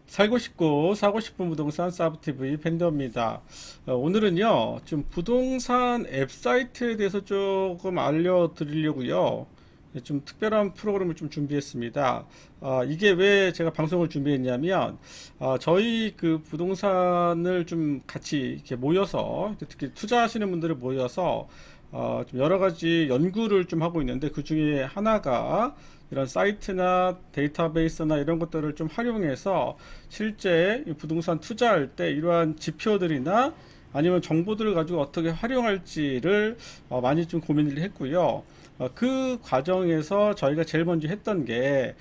살고 싶고 사고 싶은 부동산 사브TV 팬더입니다. 오늘은요, 좀 부동산 앱 사이트에 대해서 조금 알려드리려고요. 좀 특별한 프로그램을 좀 준비했습니다. 이게 왜 제가 방송을 준비했냐면, 저희 그 부동산을 좀 같이 이렇게 모여서, 특히 투자하시는 분들을 모여서, 좀 여러 가지 연구를 좀 하고 있는데, 그 중에 하나가 이런 사이트나 데이터베이스나 이런 것들을 좀 활용해서 실제 이 부동산 투자할 때 이러한 지표들이나 아니면 정보들을 가지고 어떻게 활용할지를 많이 좀 고민을 했고요. 그 과정에서 저희가 제일 먼저 했던 게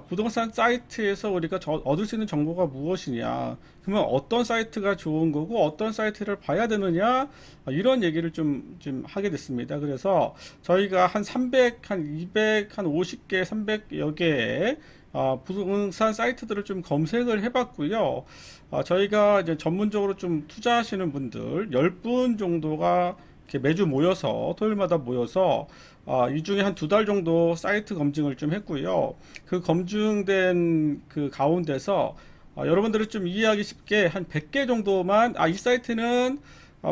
부동산 사이트에서 우리가 얻을 수 있는 정보가 무엇이냐, 그러면 어떤 사이트가 좋은 거고 어떤 사이트를 봐야 되느냐, 이런 얘기를 좀 하게 됐습니다. 그래서 저희가 한 300, 한 200, 한 50개, 300여 개의 부동산 사이트들을 좀 검색을 해봤고요. 저희가 이제 전문적으로 좀 투자하시는 분들 10분 정도가 이렇게 매주 모여서 토요일마다 모여서 이 중에 한 2달 정도 사이트 검증을 좀 했고요. 그 검증된 그 가운데서 여러분들이 좀 이해하기 쉽게 한 100개 정도만 이 사이트는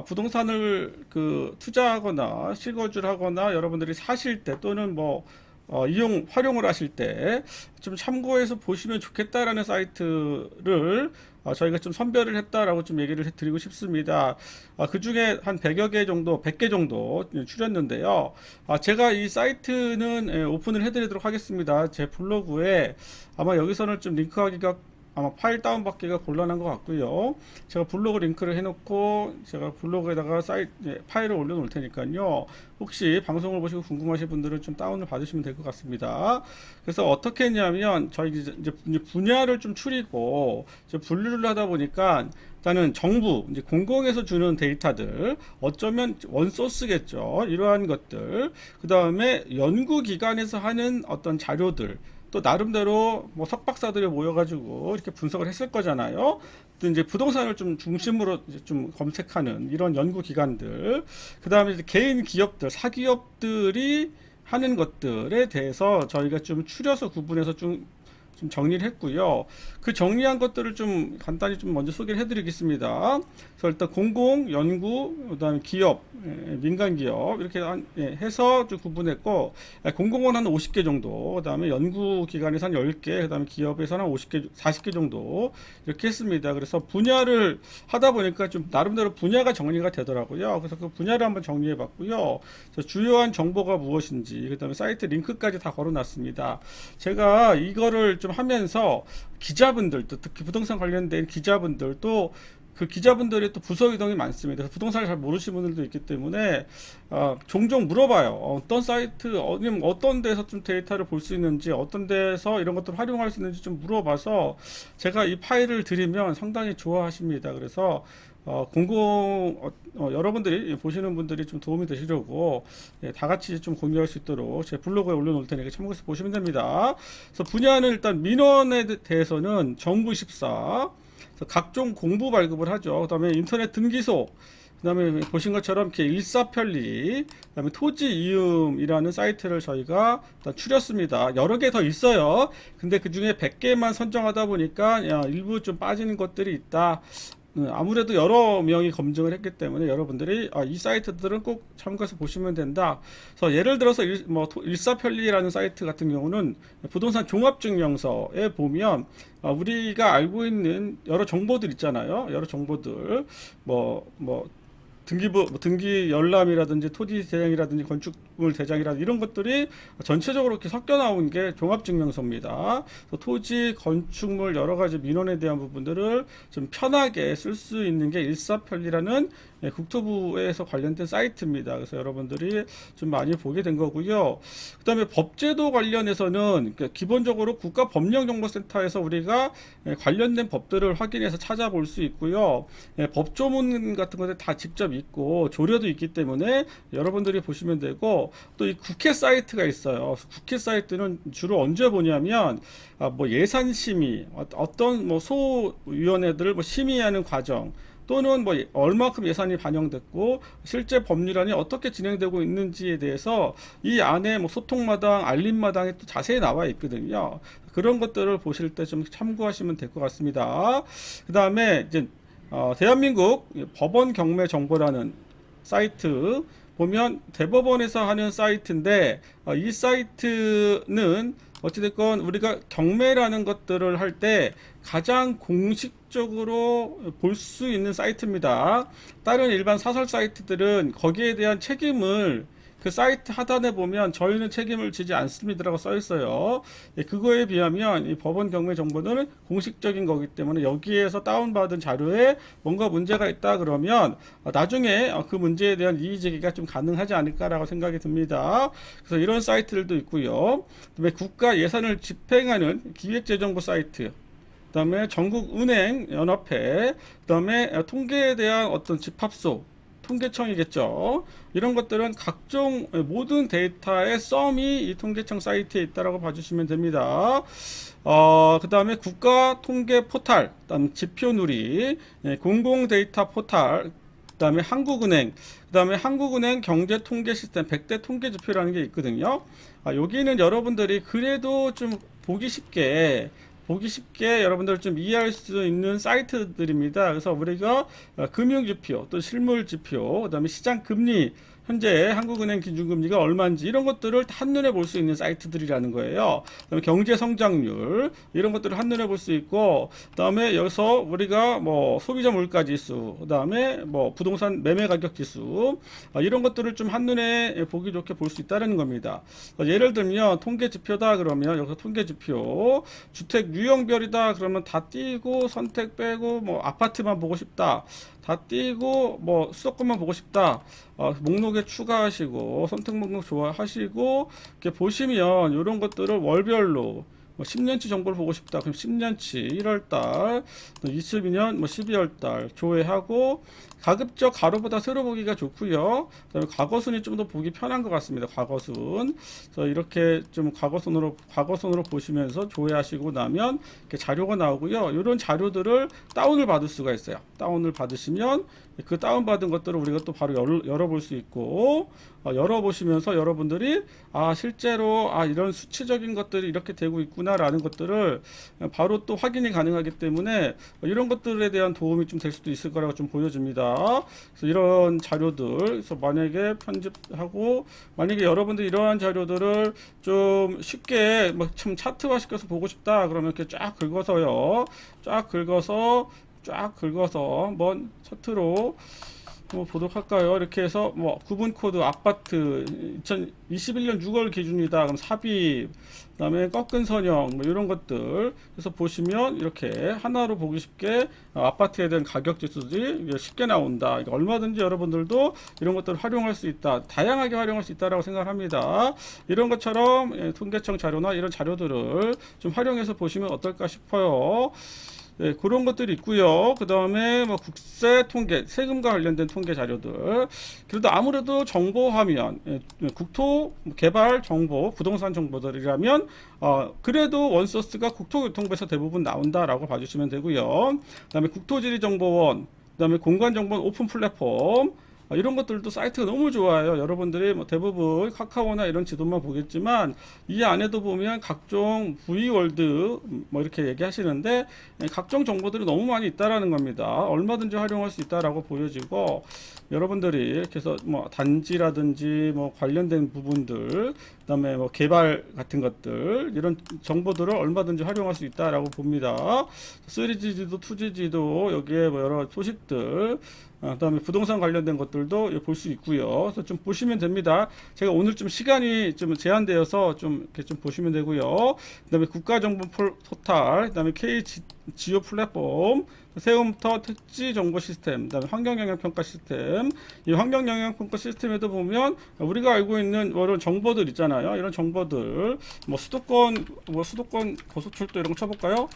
부동산을 그 투자하거나 실거주를 하거나 여러분들이 사실 때 또는 뭐 활용을 하실 때 좀 참고해서 보시면 좋겠다라는 사이트를 저희가 좀 선별을 했다라고 좀 얘기를 드리고 싶습니다. 그 중에 한 100여 개 정도, 100개 정도 추렸는데요. 제가 이 사이트는 오픈을 해드리도록 하겠습니다. 제 블로그에 아마 여기서는 좀 링크하기가 아마 파일 다운받기가 곤란한 것 같고요. 제가 블로그 링크를 해놓고 제가 블로그에다가 파일을 올려놓을 테니까요. 혹시 방송을 보시고 궁금하신 분들은 좀 다운을 받으시면 될 것 같습니다. 그래서 어떻게 했냐면 저희 이제 분야를 좀 추리고 이제 분류를 하다 보니까 일단은 정부, 이제 공공에서 주는 데이터들, 어쩌면 원소스겠죠. 이러한 것들. 그 다음에 연구기관에서 하는 어떤 자료들, 또 나름대로 뭐 석박사들이 모여가지고 이렇게 분석을 했을 거잖아요. 또 이제 부동산을 좀 중심으로 이제 좀 검색하는 이런 연구기관들, 그 다음에 이제 개인 기업들, 사기업들이 하는 것들에 대해서 저희가 좀 추려서 구분해서 좀 정리를 했고요. 그 정리한 것들을 좀 간단히 좀 먼저 소개를 해드리겠습니다. 그래서 일단 공공, 연구, 그다음에 기업, 민간 기업 이렇게 해서 좀 구분했고, 공공은 한 50개 정도, 그다음에 연구 기관에서 한 10개, 그다음에 기업에서는 한 50개, 40개 정도 이렇게 했습니다. 그래서 분야를 하다 보니까 좀 나름대로 분야가 정리가 되더라고요. 그래서 그 분야를 한번 정리해봤고요. 주요한 정보가 무엇인지, 그다음에 사이트 링크까지 다 걸어놨습니다. 제가 이거를 좀 하면서 기자분들도, 특히 부동산 관련된 기자분들도, 그 기자분들이 또 부서 이동이 많습니다. 그래서 부동산을 잘 모르시는 분들도 있기 때문에 종종 물어봐요. 어떤 사이트, 아니면 어떤 데서 좀 데이터를 볼 수 있는지, 어떤 데서 이런 것들을 활용할 수 있는지 좀 물어봐서 제가 이 파일을 드리면 상당히 좋아하십니다. 그래서 여러분들이 보시는 분들이 좀 도움이 되시려고 다 같이 좀 공유할 수 있도록 제 블로그에 올려놓을 테니까 참고해서 보시면 됩니다. 그래서 분야는 일단 민원에 대해서는 정부24, 각종 공부 발급을 하죠. 그 다음에 인터넷 등기소, 그 다음에 보신 것처럼 이렇게 일사편리, 그 다음에 토지 이음이라는 사이트를 저희가 일단 추렸습니다. 여러 개 더 있어요. 근데 그 중에 100개만 선정하다 보니까 일부 좀 빠지는 것들이 있다. 아무래도 여러 명이 검증을 했기 때문에 여러분들이 이 사이트들은 꼭 참고해서 보시면 된다. 그래서 예를 들어서 일사편리라는 사이트 같은 경우는 부동산 종합증명서에 보면 우리가 알고 있는 여러 정보들 있잖아요. 여러 정보들 등기 열람이라든지 토지 대장이라든지 건축물 대장이라든지 이런 것들이 전체적으로 이렇게 섞여 나온 게 종합증명서입니다. 토지, 건축물 여러 가지 민원에 대한 부분들을 좀 편하게 쓸 수 있는 게 일사편리라는 국토부에서 관련된 사이트입니다. 그래서 여러분들이 좀 많이 보게 된 거고요. 그 다음에 법제도 관련해서는 기본적으로 국가법령정보센터에서 우리가 관련된 법들을 확인해서 찾아볼 수 있고요. 법조문 같은 것들 다 직접 있고 조례도 있기 때문에 여러분들이 보시면 되고, 또 이 국회 사이트가 있어요. 국회 사이트는 주로 언제 보냐면 뭐 예산심의, 어떤 뭐 소위원회들을 뭐 심의하는 과정, 또는 뭐 얼마큼 예산이 반영됐고 실제 법률안이 어떻게 진행되고 있는지에 대해서 이 안에 뭐 소통마당, 알림마당에 또 자세히 나와 있거든요. 그런 것들을 보실 때 좀 참고하시면 될 것 같습니다. 그 다음에 이제 대한민국 법원 경매 정보라는 사이트 보면 대법원에서 하는 사이트인데 이 사이트는 어찌됐건 우리가 경매라는 것들을 할 때 가장 공식적으로 볼 수 있는 사이트입니다. 다른 일반 사설 사이트들은 거기에 대한 책임을 그 사이트 하단에 보면 저희는 책임을 지지 않습니다라고 써 있어요. 그거에 비하면 이 법원 경매 정보는 공식적인 거기 때문에 여기에서 다운받은 자료에 뭔가 문제가 있다 그러면 나중에 그 문제에 대한 이의 제기가 좀 가능하지 않을까라고 생각이 듭니다. 그래서 이런 사이트들도 있고요. 그다음에 국가 예산을 집행하는 기획재정부 사이트, 그다음에 전국은행연합회, 그다음에 통계에 대한 어떤 집합소, 통계청이겠죠. 이런 것들은 각종 모든 데이터의 썸이 이 통계청 사이트에 있다라고 봐주시면 됩니다. 그 다음에 국가 통계 포탈, 그다음 지표누리, 공공 데이터 포탈, 그 다음에 한국은행, 그 다음에 한국은행 경제통계 시스템 100대 통계지표라는 게 있거든요. 여기는 여러분들이 그래도 좀 보기 쉽게 여러분들 좀 이해할 수 있는 사이트들입니다. 그래서 우리가 금융지표, 또 실물지표, 그 다음에 시장금리, 현재 한국은행 기준금리가 얼마인지 이런 것들을 한눈에 볼 수 있는 사이트들이라는 거예요. 그다음에 경제 성장률 이런 것들을 한눈에 볼 수 있고, 그다음에 여기서 우리가 뭐 소비자 물가 지수, 그다음에 뭐 부동산 매매 가격 지수 이런 것들을 좀 한눈에 보기 좋게 볼 수 있다는 겁니다. 예를 들면 통계 지표다 그러면 여기서 통계 지표, 주택 유형별이다 그러면 다 띄고 선택 빼고 뭐 아파트만 보고 싶다. 다 띄고 뭐 수도권만 보고 싶다. 목록에 추가하시고 선택 목록 좋아하시고 이렇게 보시면 이런 것들을 월별로 뭐 10년치 정보를 보고 싶다. 그럼 10년치 1월달, 22년 뭐 12월달 조회하고 가급적 가로보다 세로 보기가 좋고요. 그다음에 과거순이 좀 더 보기 편한 것 같습니다. 과거순. 그래서 이렇게 좀 과거순으로 보시면서 조회하시고 나면 이렇게 자료가 나오고요. 이런 자료들을 다운을 받을 수가 있어요. 다운을 받으시면 그 다운받은 것들을 우리가 또 바로 열어볼 수 있고, 열어보시면서 여러분들이 실제로 이런 수치적인 것들이 이렇게 되고 있구나라는 것들을 바로 또 확인이 가능하기 때문에 이런 것들에 대한 도움이 좀 될 수도 있을 거라고 좀 보여집니다. 그래서 이런 자료들, 그래서 만약에 편집하고 만약에 여러분들이 이러한 자료들을 좀 쉽게 참 차트화 시켜서 보고 싶다 그러면 이렇게 쫙 긁어서 한번 차트로 보도록 할까요? 이렇게 해서 뭐 구분 코드 아파트 2021년 6월 기준이다. 그럼 삽입, 그다음에 꺾은 선형 뭐 이런 것들. 그래서 보시면 이렇게 하나로 보기 쉽게 아파트에 대한 가격 지수들이 쉽게 나온다. 얼마든지 여러분들도 이런 것들을 활용할 수 있다. 다양하게 활용할 수 있다라고 생각합니다. 이런 것처럼 통계청 자료나 이런 자료들을 좀 활용해서 보시면 어떨까 싶어요. 네, 그런 것들이 있고요. 그 다음에 뭐 국세 통계, 세금과 관련된 통계 자료들. 그래도 아무래도 정보 화면, 국토 개발 정보, 부동산 정보들이라면 그래도 원소스가 국토교통부에서 대부분 나온다라고 봐주시면 되고요. 그 다음에 국토지리정보원, 그 다음에 공간정보원 오픈 플랫폼. 이런 것들도 사이트가 너무 좋아요. 여러분들이 뭐 대부분 카카오나 이런 지도만 보겠지만 이 안에도 보면 각종 V월드 뭐 이렇게 얘기하시는데 각종 정보들이 너무 많이 있다라는 겁니다. 얼마든지 활용할 수 있다라고 보여지고, 여러분들이 이렇게 해서 뭐 단지라든지 뭐 관련된 부분들, 그다음에 뭐 개발 같은 것들 이런 정보들을 얼마든지 활용할 수 있다라고 봅니다. 3G 지도, 2G 지도 여기에 뭐 여러 소식들, 그다음에 부동산 관련된 것들도 볼 수 있고요. 그래서 좀 보시면 됩니다. 제가 오늘 좀 시간이 좀 제한되어서 좀 이렇게 좀 보시면 되고요. 그다음에 국가정보 포탈, 그다음에 지오 플랫폼, 세금부터 택지 정보 시스템, 그다음에 환경영향평가 시스템. 이 환경영향평가 시스템에도 보면 우리가 알고 있는 이런 정보들 있잖아요. 이런 정보들, 뭐 수도권 고속철도 이런 거 쳐볼까요?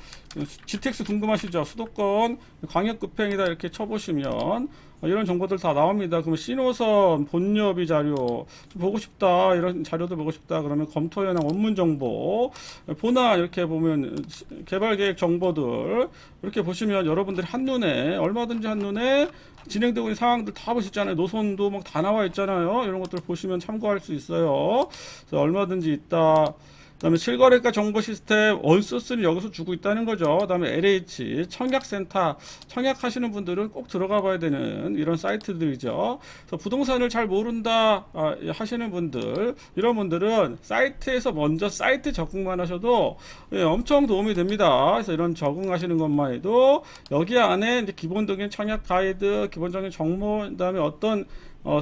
GTX 궁금하시죠? 수도권 광역급행이다 이렇게 쳐보시면 이런 정보들 다 나옵니다. 그러면 신호선, 본여비 자료 좀 보고 싶다, 이런 자료도 보고 싶다 그러면 검토 현황 원문 정보 보나 이렇게 보면 개발 계획 정보들 이렇게 보시면 여러분들이 한눈에 얼마든지 한눈에 진행되고 있는 상황들 다 보시잖아요. 노선도 막 다 나와 있잖아요. 이런 것들 보시면 참고할 수 있어요. 그래서 얼마든지 있다. 그다음에 실거래가 정보 시스템 원소스를 여기서 주고 있다는 거죠. 그다음에 LH 청약센터 청약하시는 분들은 꼭 들어가 봐야 되는 이런 사이트들이죠. 그래서 부동산을 잘 모른다 하시는 분들 이런 분들은 사이트에서 먼저 사이트 적응만 하셔도 엄청 도움이 됩니다. 그래서 이런 적응하시는 것만 해도 여기 안에 이제 기본적인 청약 가이드, 기본적인 정보, 그다음에 어떤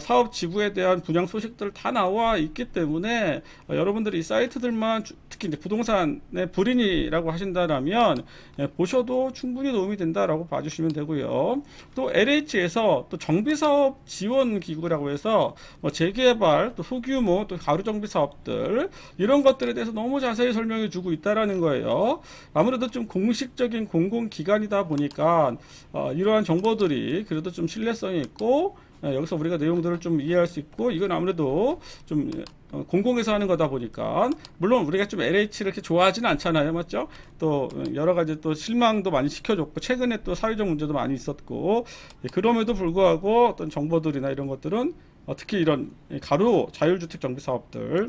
사업 지구에 대한 분양 소식들 다 나와 있기 때문에 여러분들이 이 사이트들만 특히 이제 부동산의 불인이라고 하신다라면 보셔도 충분히 도움이 된다라고 봐주시면 되고요. 또 LH에서 또 정비사업 지원 기구라고 해서 뭐 재개발, 또 소규모, 또 가로 정비 사업들 이런 것들에 대해서 너무 자세히 설명해 주고 있다라는 거예요. 아무래도 좀 공식적인 공공기관이다 보니까 이러한 정보들이 그래도 좀 신뢰성이 있고 여기서 우리가 내용들을 좀 이해할 수 있고 이건 아무래도 좀 공공에서 하는 거다 보니까 물론 우리가 좀 LH를 이렇게 좋아하지는 않잖아요, 맞죠? 또 여러 가지 또 실망도 많이 시켜줬고 최근에 또 사회적 문제도 많이 있었고 그럼에도 불구하고 어떤 정보들이나 이런 것들은 특히 이런 가로 자율주택 정비 사업들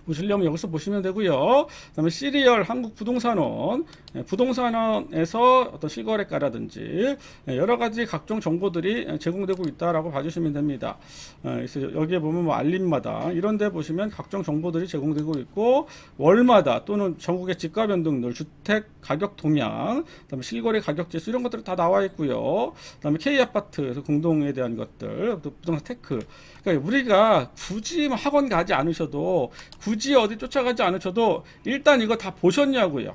보시려면 여기서 보시면 되고요. 그다음에 시리얼 한국부동산원 부동산원에서 어떤 실거래가라든지 여러 가지 각종 정보들이 제공되고 있다라고 봐주시면 됩니다. 그래서 여기에 보면 뭐 알림마다 이런데 보시면 각종 정보들이 제공되고 있고 월마다 또는 전국의 지가 변동률, 주택 가격 동향, 그다음에 실거래 가격 지수 이런 것들이 다 나와 있고요. 그다음에 K 아파트에서 공동에 대한 것들, 또 부동산 테크. 그러니까 우리가 굳이 학원 가지 않으셔도 굳이 어디 쫓아가지 않으셔도 일단 이거 다 보셨냐고요.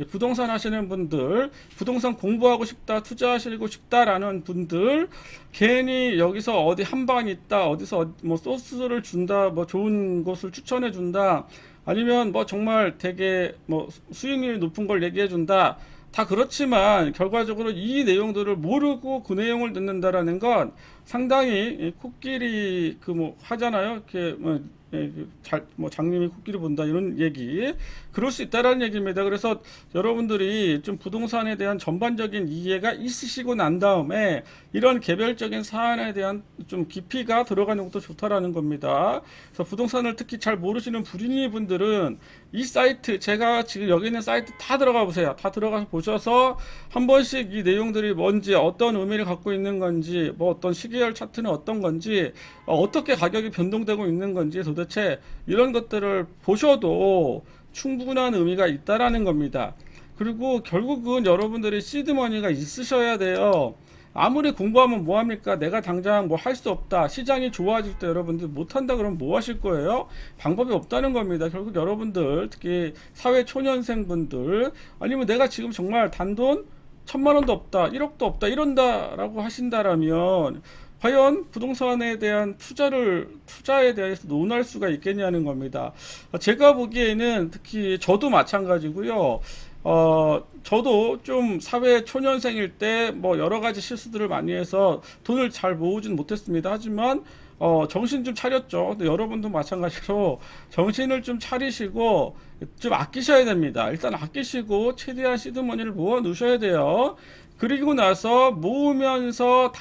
부동산 하시는 분들, 부동산 공부하고 싶다, 투자하시고 싶다라는 분들, 괜히 여기서 어디 한방 있다, 어디서 뭐 소스를 준다, 뭐 좋은 곳을 추천해 준다, 아니면 뭐 정말 되게 뭐 수익률이 높은 걸 얘기해 준다. 다 그렇지만 결과적으로 이 내용들을 모르고 그 내용을 듣는다라는 건 상당히 코끼리 그 뭐 하잖아요. 이렇게 뭐 장님이 코끼리 본다 이런 얘기 그럴 수 있다라는 얘기입니다. 그래서 여러분들이 좀 부동산에 대한 전반적인 이해가 있으시고 난 다음에 이런 개별적인 사안에 대한 좀 깊이가 들어가는 것도 좋다라는 겁니다. 그래서 부동산을 특히 잘 모르시는 불인이 분들은 이 사이트 제가 지금 여기 있는 사이트 다 들어가 보세요. 다 들어가서 보셔서 한 번씩 이 내용들이 뭔지 어떤 의미를 갖고 있는 건지 뭐 어떤 시계열 차트는 어떤 건지 어떻게 가격이 변동되고 있는 건지 도대체 이런 것들을 보셔도 충분한 의미가 있다라는 겁니다. 그리고 결국은 여러분들이 시드머니가 있으셔야 돼요. 아무리 공부하면 뭐합니까? 내가 당장 뭐 할 수 없다. 시장이 좋아질 때 여러분들 못한다 그러면 뭐 하실 거예요? 방법이 없다는 겁니다. 결국 여러분들 특히 사회 초년생 분들 아니면 내가 지금 정말 단돈 1,000만 원도 없다. 1억도 없다. 이런다라고 하신다라면 과연 부동산에 대한 투자에 대해서 논할 수가 있겠냐는 겁니다. 제가 보기에는 특히 저도 마찬가지고요. 저도 좀 사회 초년생일 때 뭐 여러 가지 실수들을 많이 해서 돈을 잘 모으진 못했습니다. 하지만 정신 좀 차렸죠. 근데 여러분도 마찬가지로 정신을 좀 차리시고 좀 아끼셔야 됩니다. 일단 아끼시고 최대한 시드머니를 모아 놓으셔야 돼요. 그리고 나서 모으면서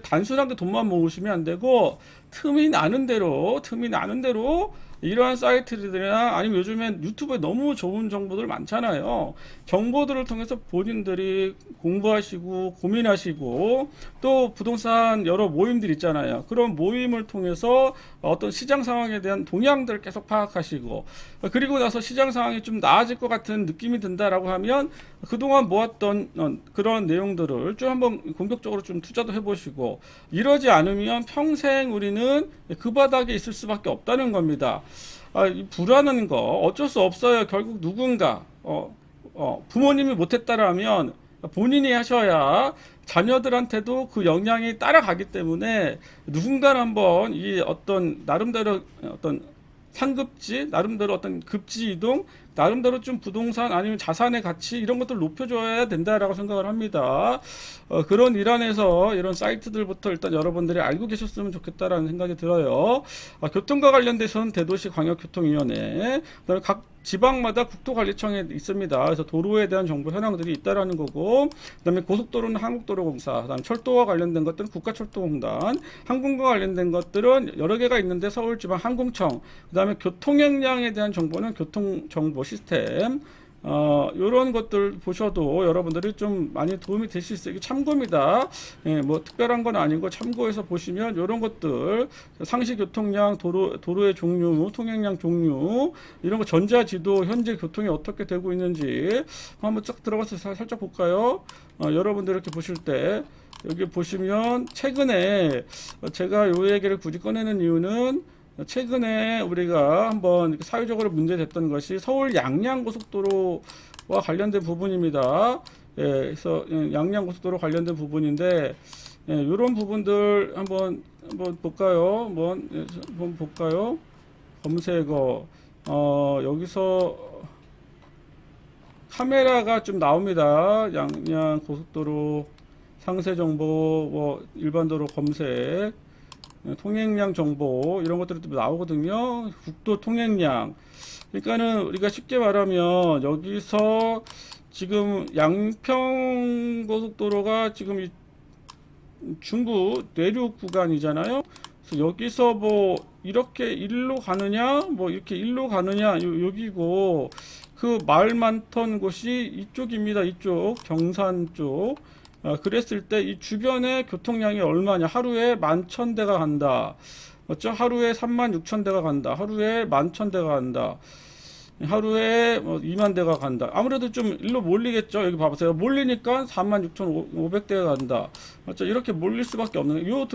단순하게 돈만 모으시면 안 되고 틈이 나는 대로 이러한 사이트들이나 아니면 요즘엔 유튜브에 너무 좋은 정보들 많잖아요. 정보들을 통해서 본인들이 공부하시고 고민하시고 또 부동산 여러 모임들 있잖아요. 그런 모임을 통해서 어떤 시장 상황에 대한 동향들을 계속 파악하시고 그리고 나서 시장 상황이 좀 나아질 것 같은 느낌이 든다라고 하면 그동안 모았던 그런 내용들을 좀 한번 공격적으로 좀 투자도 해보시고 이러지 않으면 평생 우리는 그 바닥에 있을 수밖에 없다는 겁니다. 이 불안한 거 어쩔 수 없어요. 결국 누군가 부모님이 못했다라면 본인이 하셔야 자녀들한테도 그 영향이 따라가기 때문에 누군가 한번 이 어떤 나름대로 어떤 상급지, 나름대로 어떤 급지 이동, 나름대로 좀 부동산 아니면 자산의 가치 이런 것들 높여줘야 된다라고 생각을 합니다. 그런 일환에서 이런 사이트들부터 일단 여러분들이 알고 계셨으면 좋겠다라는 생각이 들어요. 교통과 관련돼서는 대도시 광역교통위원회, 그다음에 각 지방마다 국토관리청에 있습니다. 그래서 도로에 대한 정보 현황들이 있다라는 거고, 그다음에 고속도로는 한국도로공사, 그다음 철도와 관련된 것들은 국가철도공단, 항공과 관련된 것들은 여러 개가 있는데 서울지방항공청, 그다음에 교통역량에 대한 정보는 교통정보 시스템. 요런 것들 보셔도 여러분들이 좀 많이 도움이 될 수 있어요. 이게 참고입니다. 예, 뭐 특별한 건 아니고 참고해서 보시면 요런 것들 상시 교통량, 도로의 종류, 통행량 종류 이런 거 전자지도 현재 교통이 어떻게 되고 있는지 한번 쫙 들어가서 살짝 볼까요? 여러분들 이렇게 보실 때 여기 보시면 최근에 제가 요 얘기를 굳이 꺼내는 이유는 최근에 우리가 한번 사회적으로 문제됐던 것이 서울 양양고속도로와 관련된 부분입니다. 예, 그래서 양양고속도로 관련된 부분인데 이런 부분들 한번 볼까요? 한번 볼까요? 검색어 여기서 카메라가 좀 나옵니다. 양양고속도로 상세 정보 뭐 일반도로 검색 통행량 정보 이런 것들이 또 나오거든요. 국도 통행량. 그러니까는 우리가 쉽게 말하면 여기서 지금 양평 고속도로가 지금 이 중부 내륙 구간이잖아요. 그래서 여기서 뭐 이렇게 일로 가느냐, 뭐 이렇게 일로 가느냐 여기고 그 말 많던 곳이 이쪽입니다. 이쪽 경산 쪽. 그랬을 때 이 주변의 교통량이 얼마냐? 하루에 11,000대가 간다. 맞죠? 하루에 36,000대가 간다. 하루에 11,000대가 간다. 하루에 2만 대가 간다. 아무래도 좀 일로 몰리겠죠. 여기 봐보세요. 몰리니까 46,500대가 간다. 맞죠? 이렇게 몰릴 수밖에 없는 요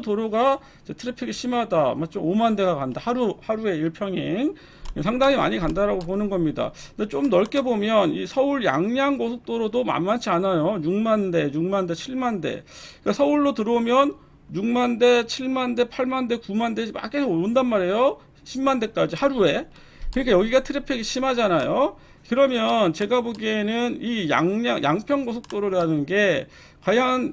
도로가 트래픽이 심하다. 맞죠? 5만 대가 간다. 하루에 일평행. 상당히 많이 간다라고 보는 겁니다. 근데 좀 넓게 보면 이 서울 양양 고속도로도 만만치 않아요. 6만 대, 7만 대. 그러니까 서울로 들어오면 6만 대, 7만 대, 8만 대, 9만 대 막 계속 온단 말이에요. 10만 대까지 하루에. 그러니까 여기가 트래픽이 심하잖아요. 그러면 제가 보기에는 이 양평 고속도로라는 게 과연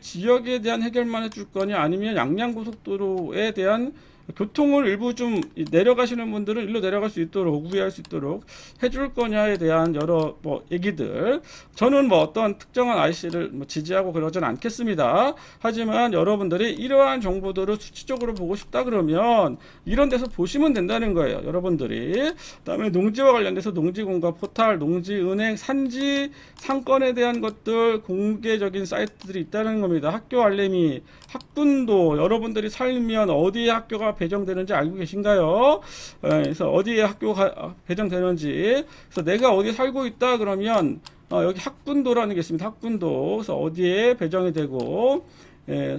지역에 대한 해결만 해줄 거냐 아니면 양양 고속도로에 대한 교통을 일부 좀 내려가시는 분들은 일로 내려갈 수 있도록 우회할 수 있도록 해줄 거냐에 대한 여러 얘기들. 저는 어떤 특정한 IC를 지지하고 그러진 않겠습니다. 하지만 여러분들이 이러한 정보들을 수치적으로 보고 싶다 그러면 이런 데서 보시면 된다는 거예요. 여러분들이. 그다음에 농지와 관련돼서 농지공간 포탈, 농지은행, 산지 상권에 대한 것들 공개적인 사이트들이 있다는 겁니다. 학교 알림이, 학군도 여러분들이 살면 어디에 학교가 배정되는지 알고 계신가요? 그래서 어디에 학교가 배정되는지. 그래서 내가 어디에 살고 있다 그러면 여기 학군도라는 게 있습니다. 학군도. 그래서 어디에 배정이 되고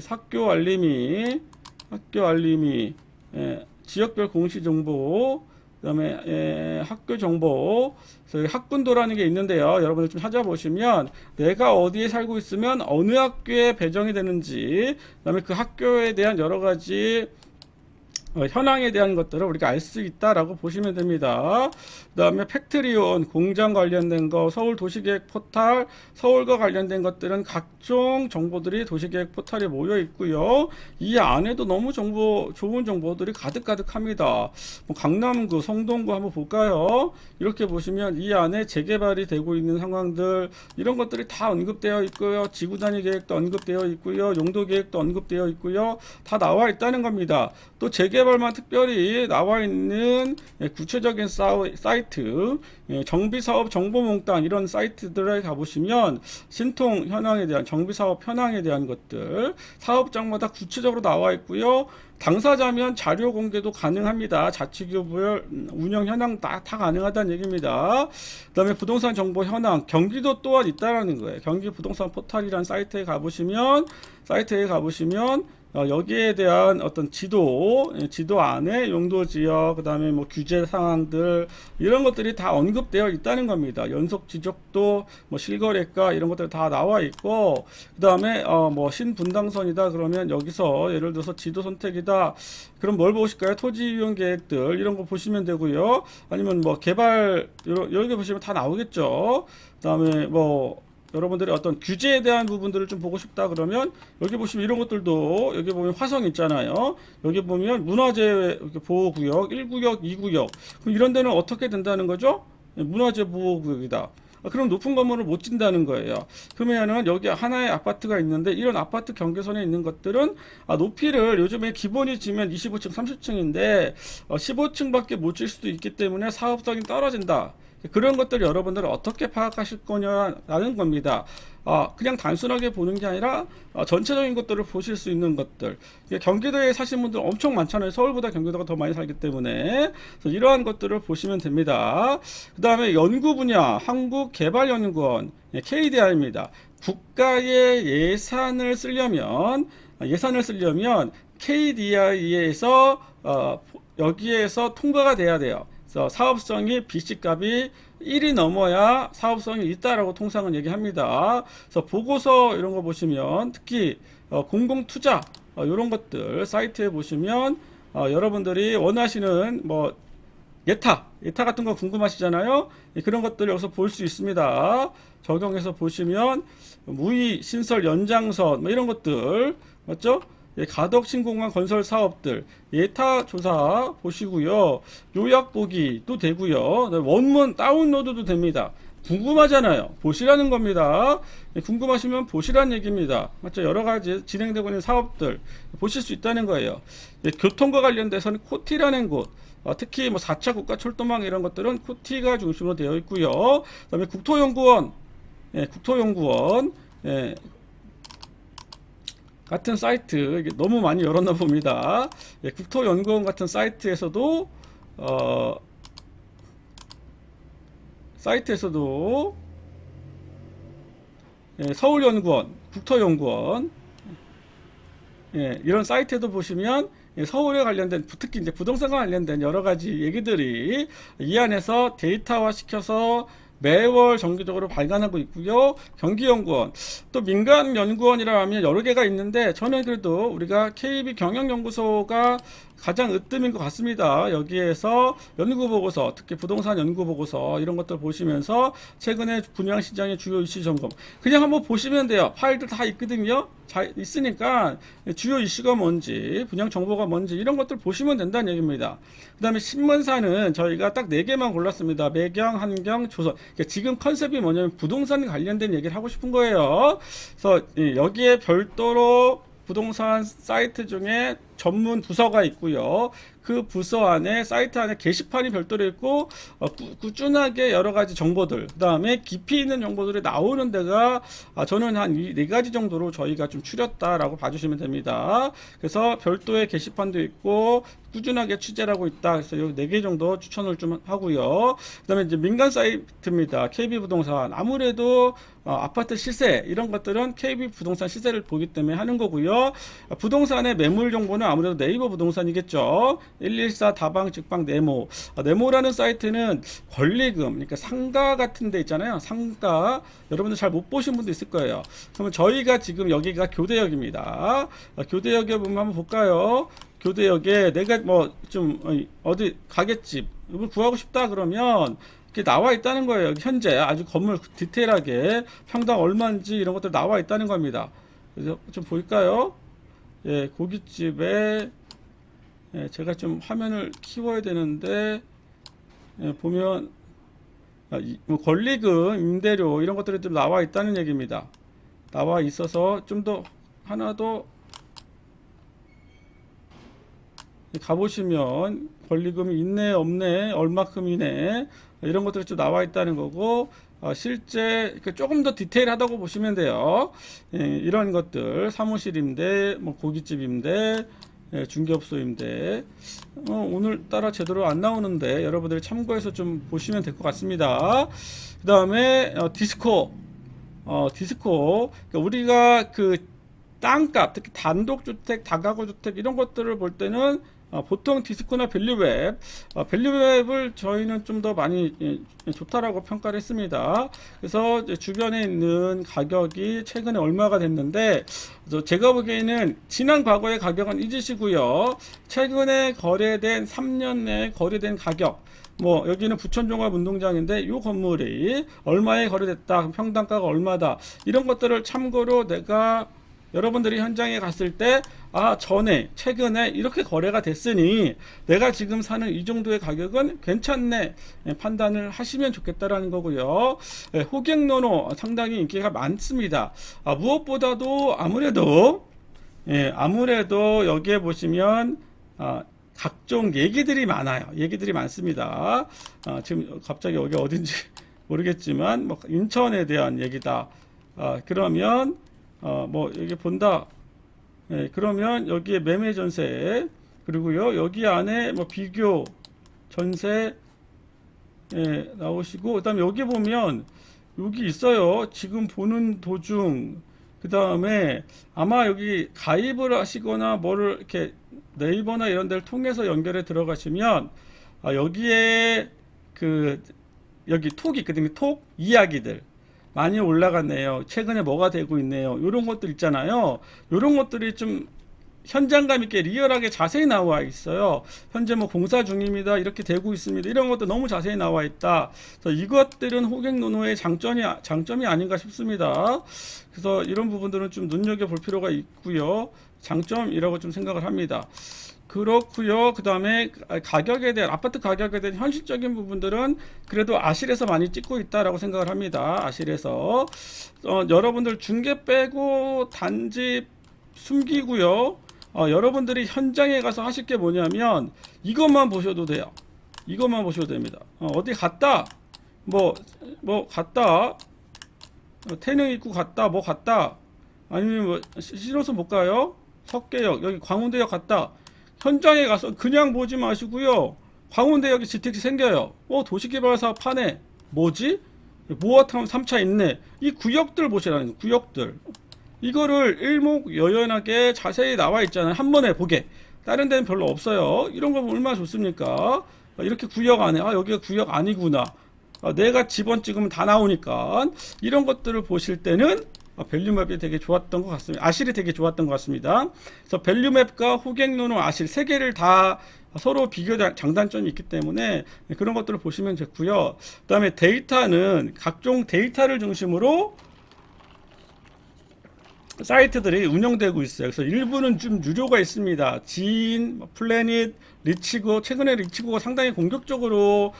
학교 알림이 지역별 공시 정보 그다음에 학교 정보. 그래서 학군도라는 게 있는데요. 여러분들 좀 찾아보시면 내가 어디에 살고 있으면 어느 학교에 배정이 되는지, 그다음에 그 학교에 대한 여러 가지 현황에 대한 것들을 우리가 알 수 있다라고 보시면 됩니다. 그 다음에 팩트리온, 공장 관련된 거, 서울 도시계획 포탈, 서울과 관련된 것들은 각종 정보들이 도시계획 포탈에 모여 있고요. 이 안에도 너무 좋은 정보들이 가득가득합니다. 강남구, 성동구 한번 볼까요? 이렇게 보시면 이 안에 재개발이 되고 있는 상황들, 이런 것들이 다 언급되어 있고요. 지구단위 계획도 언급되어 있고요. 용도 계획도 언급되어 있고요. 다 나와 있다는 겁니다. 또 재개발만 특별히 나와 있는 구체적인 사이트, 정비사업 정보몽땅 이런 사이트들에 가보시면 신통 현황에 대한, 정비사업 현황에 대한 것들 사업장마다 구체적으로 나와 있고요. 당사자면 자료 공개도 가능합니다. 자치구별 운영 현황 다 가능하다는 얘기입니다. 그 다음에 부동산 정보 현황, 경기도 또한 있다라는 거예요. 경기 부동산 포탈이라는 사이트에 가보시면 여기에 대한 어떤 지도 안에 용도 지역, 그 다음에 뭐 규제 사항들, 이런 것들이 다 언급되어 있다는 겁니다. 연속 지적도, 뭐 실거래가, 이런 것들 다 나와 있고, 그 다음에, 뭐 신분당선이다, 그러면 여기서 예를 들어서 지도 선택이다, 그럼 뭘 보실까요? 토지 이용 계획들, 이런 거 보시면 되고요. 아니면 뭐 개발, 여기 보시면 다 나오겠죠. 그 다음에 뭐, 여러분들이 어떤 규제에 대한 부분들을 좀 보고 싶다 그러면 여기 보시면 이런 것들도, 여기 보면 화성 있잖아요. 여기 보면 문화재 보호구역 1구역 2구역, 그럼 이런 데는 어떻게 된다는 거죠? 문화재 보호구역이다. 그럼 높은 건물을 못 짓는다는 거예요. 그러면은 여기 하나의 아파트가 있는데 이런 아파트 경계선에 있는 것들은 높이를 요즘에 기본이 지면 25층 30층인데 15층밖에 못 질 수도 있기 때문에 사업성이 떨어진다. 그런 것들 여러분들은 어떻게 파악하실 거냐라는 겁니다. 그냥 단순하게 보는 게 아니라 전체적인 것들을 보실 수 있는 것들. 경기도에 사시는 분들 엄청 많잖아요. 서울보다 경기도가 더 많이 살기 때문에. 그래서 이러한 것들을 보시면 됩니다. 그 다음에 연구 분야, 한국개발연구원, KDR입니다. 국가의 예산을 쓰려면 KDI에서 여기에서 통과가 돼야 돼요. 그래서 사업성이 BC값이 1이 넘어야 사업성이 있다라고 통상은 얘기합니다. 그래서 보고서 이런 거 보시면 특히 공공투자 이런 것들 사이트에 보시면 여러분들이 원하시는 뭐 예타 같은 거 궁금하시잖아요. 그런 것들 여기서 볼 수 있습니다. 적용해서 보시면 무의 신설 연장선 뭐 이런 것들 맞죠? 가덕 신공항 건설 사업들 예타 조사 보시고요. 요약 보기도 되고요. 원문 다운로드도 됩니다. 궁금하잖아요. 보시라는 겁니다. 궁금하시면 보시라는 얘기입니다. 맞죠? 여러 가지 진행되고 있는 사업들 보실 수 있다는 거예요. 교통과 관련돼서는 코티라는 곳, 특히 뭐 4차 국가철도망 이런 것들은 코티가 중심으로 되어 있고요. 그다음에 국토연구원, 같은 사이트 너무 많이 열었나 봅니다. 국토연구원 같은 사이트에서도 서울연구원, 국토연구원 이런 사이트에도 보시면 서울에 관련된 특히 이제 부동산과 관련된 여러 가지 얘기들이 이 안에서 데이터화 시켜서 매월 정기적으로 발간하고 있고요. 경기연구원, 또 민간연구원이라 하면 여러 개가 있는데 저는 그래도 우리가 KB경영연구소가 가장 으뜸인 것 같습니다. 여기에서 연구보고서, 특히 부동산 연구보고서 이런 것들 보시면서 최근에 분양시장의 주요 이슈 점검 그냥 한번 보시면 돼요. 파일들 다 있거든요. 잘 있으니까 주요 이슈가 뭔지, 분양 정보가 뭔지 이런 것들 보시면 된다는 얘기입니다. 그 다음에 신문사는 저희가 딱 4개만 골랐습니다. 매경, 한경, 조선. 그러니까 지금 컨셉이 뭐냐면 부동산 관련된 얘기를 하고 싶은 거예요. 그래서 여기에 별도로 부동산 사이트 중에 전문 부서가 있고요. 그 부서 안에 사이트 안에 게시판이 별도로 있고 꾸준하게 여러 가지 정보들, 그 다음에 깊이 있는 정보들이 나오는 데가 저는 한 이 4가지 정도로 저희가 좀 추렸다라고 봐주시면 됩니다. 그래서 별도의 게시판도 있고 꾸준하게 취재를 하고 있다. 그래서 이 4개 정도 추천을 좀 하고요. 그 다음에 이제 민간 사이트입니다. KB부동산. 아무래도 아파트 시세 이런 것들은 KB부동산 시세를 보기 때문에 하는 거고요. 부동산의 매물 정보는 아무래도 네이버 부동산이겠죠. 114 다방 직방 네모. 네모라는 사이트는 권리금, 그러니까 상가 같은 데 있잖아요. 상가. 여러분들 잘 못 보신 분도 있을 거예요. 그러면 저희가 지금 여기가 교대역입니다. 교대역에 보면 한번 볼까요? 교대역에 내가 뭐 좀 어디 가게집 이걸 구하고 싶다 그러면 이렇게 나와 있다는 거예요. 현재 아주 건물 디테일하게 평당 얼마인지 이런 것들 나와 있다는 겁니다. 그래서 좀 볼까요? 고깃집에 제가 좀 화면을 키워야 되는데 보면 뭐 권리금, 임대료 이런 것들이 좀 나와 있다는 얘기입니다. 나와 있어서 좀 더 하나 더 가보시면 권리금이 있네 없네 얼마큼이네 이런 것들이 좀 나와 있다는 거고 실제 조금 더 디테일하다고 보시면 돼요. 이런 것들 사무실 임대, 뭐 고깃집 임대, 중개업소 임대 오늘따라 제대로 안 나오는데 여러분들이 참고해서 좀 보시면 될 것 같습니다. 그 다음에 디스코 그러니까 우리가 그 땅값, 특히 단독주택, 다가구주택 이런 것들을 볼 때는 보통 디스코나 밸류웹, 밸류웹을 저희는 좀 더 많이 좋다라고 평가를 했습니다. 그래서 이제 주변에 있는 가격이 최근에 얼마가 됐는데, 제가 보기에는 지난 과거의 가격은 잊으시고요. 최근에 거래된 3년 내에 거래된 가격, 뭐 여기는 부천종합운동장인데 이 건물이 얼마에 거래됐다, 평당가가 얼마다, 이런 것들을 참고로 내가 여러분들이 현장에 갔을 때 전에 최근에 이렇게 거래가 됐으니 내가 지금 사는 이 정도의 가격은 괜찮네 판단을 하시면 좋겠다라는 거고요. 호갱노노 상당히 인기가 많습니다. 무엇보다도 아무래도 여기에 보시면 각종 얘기들이 많아요. 얘기들이 많습니다. 지금 갑자기 여기 어딘지 모르겠지만 뭐 인천에 대한 얘기다. 그러면 뭐 여기 본다. 그러면 여기에 매매 전세, 그리고요 여기 안에 뭐 비교 전세 나오시고, 그다음에 여기 보면 여기 있어요. 지금 보는 도중. 그다음에 아마 여기 가입을 하시거나 뭐를 이렇게 네이버나 이런 데를 통해서 연결해 들어가시면 여기에 여기 톡이 있거든요. 톡 이야기들 많이 올라갔네요. 최근에 뭐가 되고 있네요. 이런 것들 있잖아요. 이런 것들이 좀 현장감 있게 리얼하게 자세히 나와 있어요. 현재 뭐 공사 중입니다. 이렇게 되고 있습니다. 이런 것도 너무 자세히 나와 있다. 그래서 이것들은 호갱노노의 장점이 아닌가 싶습니다. 그래서 이런 부분들은 좀 눈여겨볼 필요가 있고요. 장점이라고 좀 생각을 합니다. 그렇고요. 그 다음에 가격에 대한, 아파트 가격에 대한 현실적인 부분들은 그래도 아실에서 많이 찍고 있다라고 생각을 합니다. 아실에서 여러분들 중개 빼고 단지 숨기고요. 여러분들이 현장에 가서 하실 게 뭐냐면 이것만 보셔도 돼요. 이것만 보셔도 됩니다. 어디 갔다, 뭐 갔다, 태릉 입구 갔다, 뭐 갔다, 아니면 뭐 신호선 못 가요? 석계역, 여기 광운대역 갔다. 현장에 가서 그냥 보지 마시고요. 광운대역에 지택이 생겨요. 도시개발사업 하네. 뭐지? 모아타운 3차 있네. 이 구역들 보시라는 거예요. 구역들. 이거를 일목요연하게 자세히 나와 있잖아요. 한 번에 보게. 다른 데는 별로 없어요. 이런 거 얼마나 좋습니까? 이렇게 구역 안에, 여기가 구역 아니구나. 내가 집원 찍으면 다 나오니까. 이런 것들을 보실 때는 밸류맵이 되게 좋았던 것 같습니다. 아실이 되게 좋았던 것 같습니다. 그래서 밸류맵과 호갱노노, 아실 세 개를 다 서로 비교 장단점이 있기 때문에 그런 것들을 보시면 좋고요. 그 다음에 데이터는 각종 데이터를 중심으로 사이트들이 운영되고 있어요. 그래서 일부는 좀 유료가 있습니다. 지인, 플래닛, 리치고, 최근에 리치고가 상당히 공격적으로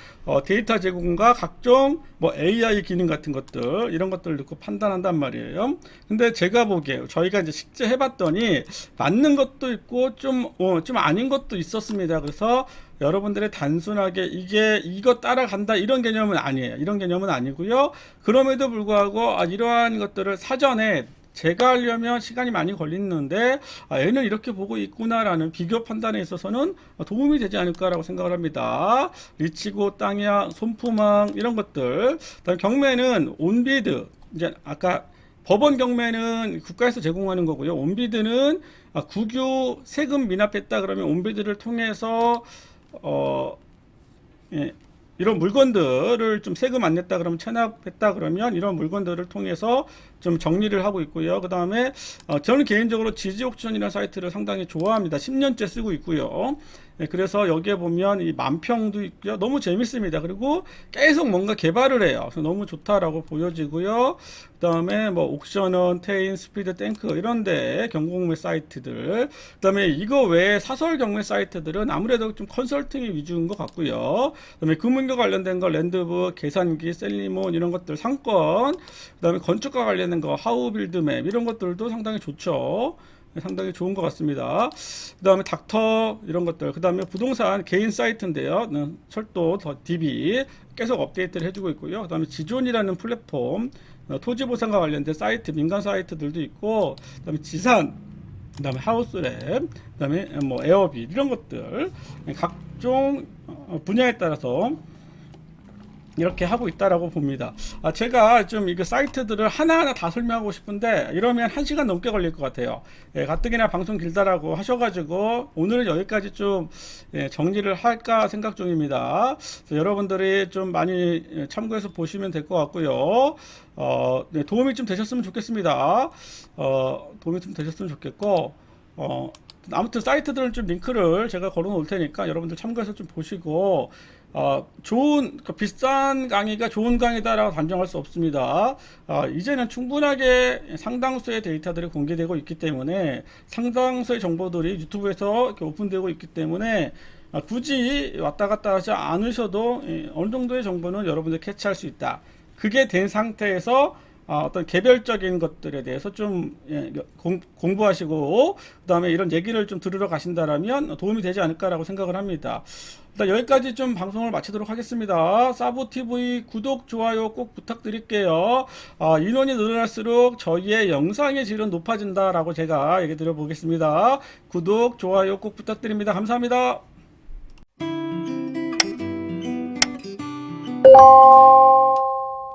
데이터 제공과 각종 뭐 AI 기능 같은 것들, 이런 것들을 넣고 판단한단 말이에요. 근데 제가 보기에 저희가 이제 실제 해봤더니 맞는 것도 있고 좀 아닌 것도 있었습니다. 그래서 여러분들의 단순하게 이거 따라간다 이런 개념은 아니에요. 이런 개념은 아니고요. 그럼에도 불구하고 이러한 것들을 사전에 제가 하려면 시간이 많이 걸리는데 얘는 이렇게 보고 있구나라는 비교 판단에 있어서는 도움이 되지 않을까라고 생각을 합니다. 리치고, 땅야, 손품왕 이런 것들. 그다음에 경매는 온비드, 이제 아까 법원 경매는 국가에서 제공하는 거고요. 온비드는 국유 세금 미납했다 그러면 온비드를 통해서 이런 물건들을 좀 세금 안 냈다 그러면 체납했다 그러면 이런 물건들을 통해서 좀 정리를 하고 있고요. 그 다음에 저는 개인적으로 지지옥션이라는 사이트를 상당히 좋아합니다. 10년째 쓰고 있고요. 그래서 여기에 보면 이 만평도 있고요. 너무 재밌습니다. 그리고 계속 뭔가 개발을 해요. 그래서 너무 좋다라고 보여지고요. 그 다음에 뭐 옥션원, 테인, 스피드, 탱크 이런데 경공매 사이트들. 그 다음에 이거 외에 사설 경매 사이트들은 아무래도 좀 컨설팅이 위주인 것 같고요. 그 다음에 금융과 관련된 거 랜드북, 계산기, 셀리몬 이런 것들, 상권, 그 다음에 건축과 관련된 거 하우빌드맵 이런 것들도 상당히 좋죠. 상당히 좋은 것 같습니다. 그 다음에 닥터 이런 것들, 그 다음에 부동산 개인 사이트인데요. 철도 더 DB 계속 업데이트를 해주고 있고요. 그 다음에 지존이라는 플랫폼, 토지보상과 관련된 사이트, 민간 사이트들도 있고, 그 다음에 지산, 그 다음에 하우스랩, 그 다음에 뭐 에어비 이런 것들 각종 분야에 따라서 이렇게 하고 있다라고 봅니다. 제가 좀 이거 사이트들을 하나하나 다 설명하고 싶은데 이러면 1시간 넘게 걸릴 것 같아요. 가뜩이나 방송 길다라고 하셔가지고 오늘은 여기까지 좀 정리를 할까 생각 중입니다. 여러분들이 좀 많이 참고해서 보시면 될 것 같고요. 네, 도움이 좀 되셨으면 좋겠습니다. 도움이 좀 되셨으면 좋겠고, 아무튼 사이트들은 좀 링크를 제가 걸어 놓을 테니까 여러분들 참고해서 좀 보시고, 그러니까 비싼 강의가 좋은 강의다라고 단정할 수 없습니다. 이제는 충분하게 상당수의 데이터들이 공개되고 있기 때문에 상당수의 정보들이 유튜브에서 이렇게 오픈되고 있기 때문에 굳이 왔다 갔다 하지 않으셔도 어느 정도의 정보는 여러분들 캐치할 수 있다. 그게 된 상태에서 어떤 개별적인 것들에 대해서 좀 공부하시고 그 다음에 이런 얘기를 좀 들으러 가신다라면 도움이 되지 않을까라고 생각을 합니다. 일단 여기까지 좀 방송을 마치도록 하겠습니다. 사부TV 구독, 좋아요 꼭 부탁드릴게요. 인원이 늘어날수록 저희의 영상의 질은 높아진다라고 제가 얘기 드려보겠습니다. 구독, 좋아요 꼭 부탁드립니다. 감사합니다.